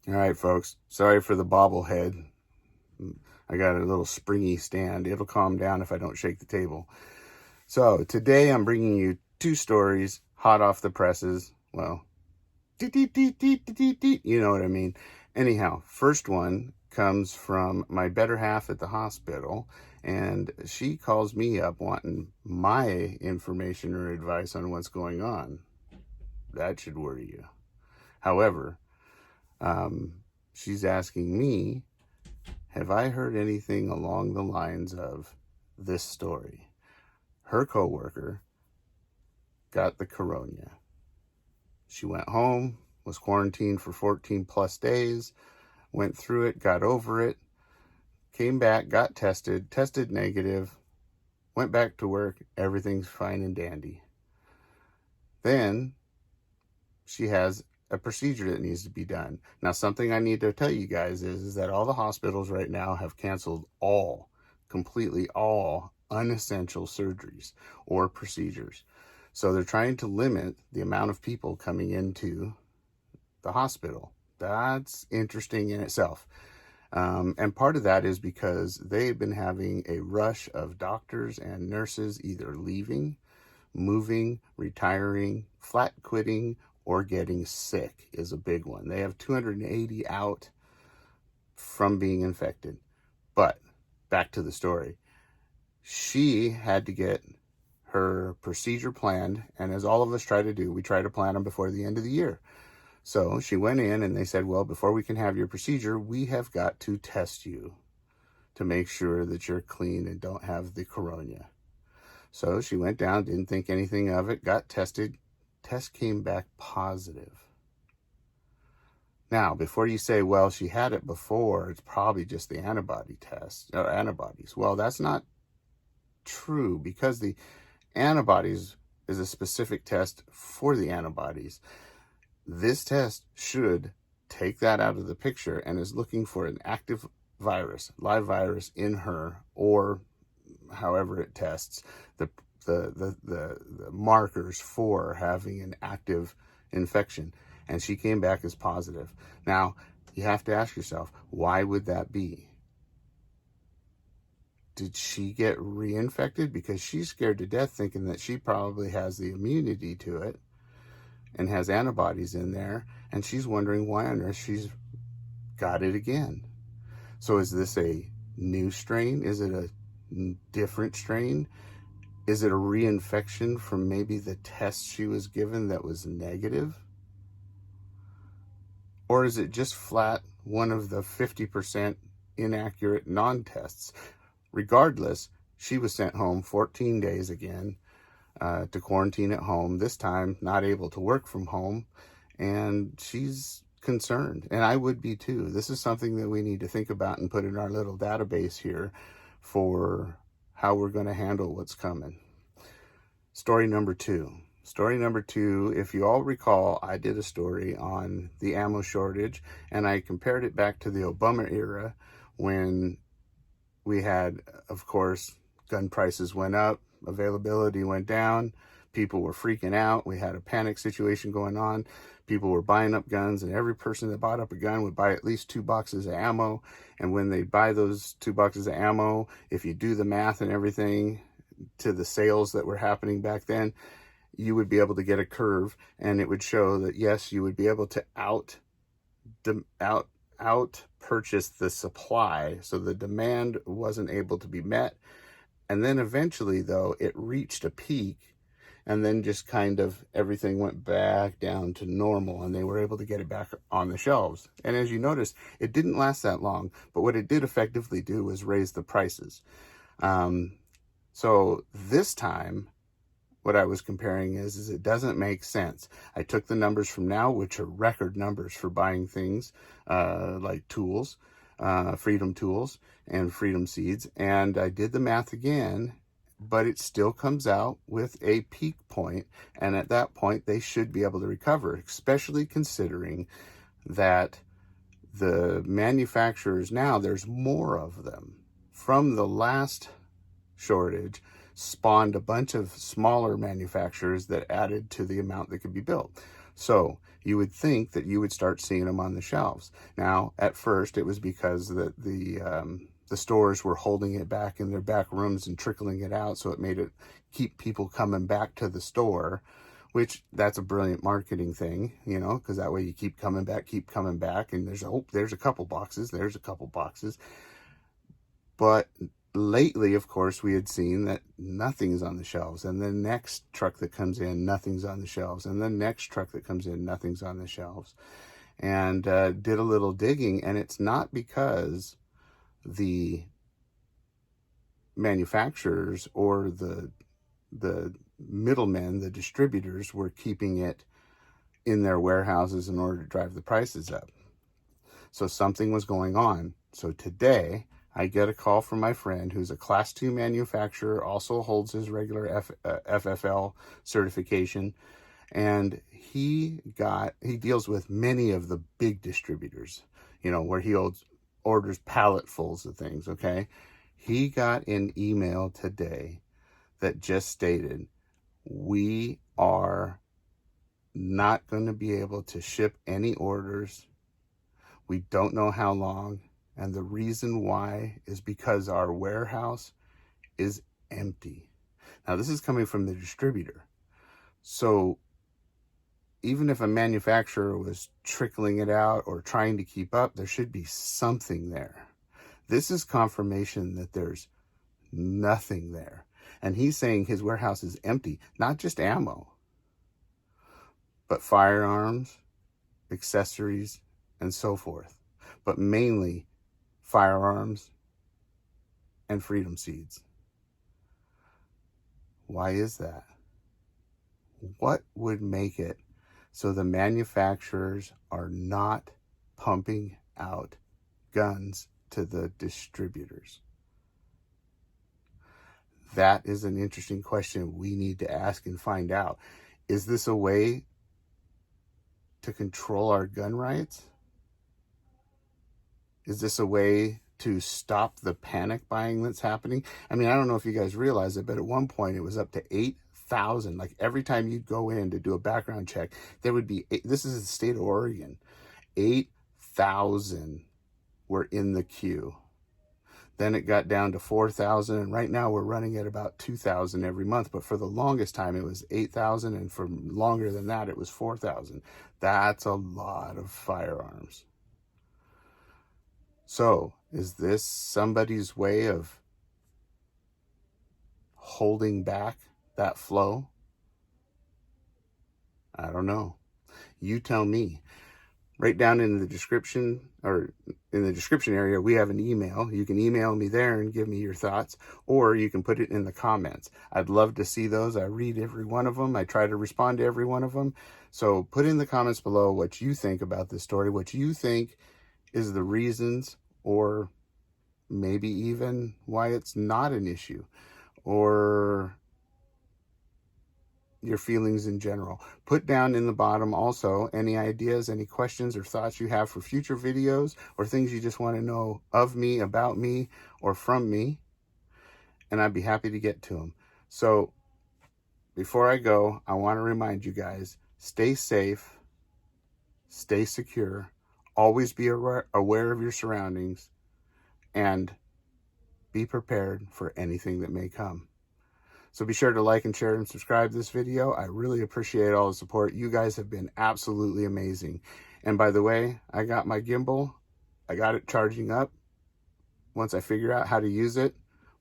All right, folks. Sorry for the bobblehead. I got a little springy stand. It'll calm down if I don't shake the table. So today I'm bringing you two stories hot off the presses. Well, you know what I mean. Anyhow, first one comes from my better half at the hospital, and she calls me up wanting my information or advice on what's going on. That should worry you. However, she's asking me, have I heard anything along the lines of this story? Her coworker got the corona. She went home, was quarantined for 14 plus days, went through it, got over it, came back, got tested negative, went back to work, everything's fine and dandy. Then she has a procedure that needs to be done. Now, something I need to tell you guys is that all the hospitals right now have canceled completely all unessential surgeries or procedures. So they're trying to limit the amount of people coming into the hospital. That's interesting in itself. And part of that is because they've been having a rush of doctors and nurses either leaving, moving, retiring, flat quitting, or getting sick is a big one. They have 280 out from being infected. But back to the story. She had to get her procedure planned, and as all of us try to do, we try to plan them before the end of the year. So she went in and they said, well, before we can have your procedure, we have got to test you to make sure that you're clean and don't have the corona. So she went down, didn't think anything of it, got tested. Test came back positive. Now, before you say, well, she had it before, it's probably just the antibody test or antibodies. Well, that's not true, because the antibodies is a specific test for the antibodies. This test should take that out of the picture and is looking for an active virus, live virus in her, or however it tests the markers for having an active infection. And she came back as positive. Now, you have to ask yourself, why would that be? Did she get reinfected? Because she's scared to death, thinking that she probably has the immunity to it and has antibodies in there, and she's wondering why on earth she's got it again. So is this a new strain? Is it a different strain? Is it a reinfection from maybe the test she was given that was negative? Or is it just flat one of the 50% inaccurate non-tests? Regardless, she was sent home 14 days again to quarantine at home, this time not able to work from home, and she's concerned, and I would be too. This is something that we need to think about and put in our little database here for how we're going to handle what's coming. Story number two, if you all recall, I did a story on the ammo shortage, and I compared it back to the Obama era when we had, of course, gun prices went up, availability went down, people were freaking out, we had a panic situation going on, people were buying up guns, and every person that bought up a gun would buy at least 2 boxes of ammo. And when they buy those 2 boxes of ammo, if you do the math and everything to the sales that were happening back then, you would be able to get a curve, and it would show that yes, you would be able to out purchase the supply, so the demand wasn't able to be met. And then eventually, though, it reached a peak, and then just kind of everything went back down to normal, and they were able to get it back on the shelves. And as you notice, it didn't last that long, but what it did effectively do was raise the prices. So this time, what I was comparing is it doesn't make sense. I took the numbers from now, which are record numbers for buying things like tools, Freedom Tools and Freedom Seeds, and I did the math again, but it still comes out with a peak point, and at that point they should be able to recover, especially considering that the manufacturers now, there's more of them. From the last shortage spawned a bunch of smaller manufacturers that added to the amount that could be built. So you would think that you would start seeing them on the shelves. Now, at first, it was because the stores were holding it back in their back rooms and trickling it out, so it made it keep people coming back to the store, which that's a brilliant marketing thing, you know, because that way you keep coming back, and there's a couple boxes, But lately, of course, we had seen that nothing's on the shelves, and the next truck that comes in, nothing's on the shelves, and the next truck that comes in, nothing's on the shelves. And did a little digging, and it's not because the manufacturers or the middlemen, the distributors, were keeping it in their warehouses in order to drive the prices up. So something was going on. So today I get a call from my friend who's a class 2 manufacturer, also holds his regular FFL certification, and he deals with many of the big distributors, you know, where he orders palletfuls of things. Okay, he got an email today that just stated, we are not going to be able to ship any orders. We don't know how long, and the reason why is because our warehouse is empty. Now, this is coming from the distributor. So even if a manufacturer was trickling it out or trying to keep up, there should be something there. This is confirmation that there's nothing there. And he's saying his warehouse is empty, not just ammo, but firearms, accessories, and so forth. But mainly firearms and freedom seeds. Why is that? What would make it so the manufacturers are not pumping out guns to the distributors? That is an interesting question we need to ask and find out. Is this a way to control our gun rights? Is this a way to stop the panic buying that's happening? I mean, I don't know if you guys realize it, but at one point it was up to 8,000. Like every time you'd go in to do a background check, there would be, this is the state of Oregon, 8,000 were in the queue. Then it got down to 4,000, and right now we're running at about 2,000 every month. But for the longest time, it was 8,000, and for longer than that, it was 4,000. That's a lot of firearms. So, is this somebody's way of holding back that flow? I don't know. You tell me. Right down in the description, or in the description area, we have an email. You can email me there and give me your thoughts, or you can put it in the comments. I'd love to see those. I read every one of them. I try to respond to every one of them. So put in the comments below what you think about this story, what you think is the reasons, or maybe even why it's not an issue, or your feelings in general. Put down in the bottom also any ideas, any questions or thoughts you have for future videos, or things you just want to know of me, about me, or from me, and I'd be happy to get to them. So before I go, I want to remind you guys, stay safe, stay secure, always be aware of your surroundings, and be prepared for anything that may come. So be sure to like and share and subscribe to this video. I really appreciate all the support. You guys have been absolutely amazing. And by the way, I got my gimbal. I got it charging up. Once I figure out how to use it,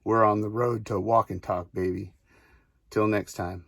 we're on the road to walk and talk, baby. Till next time.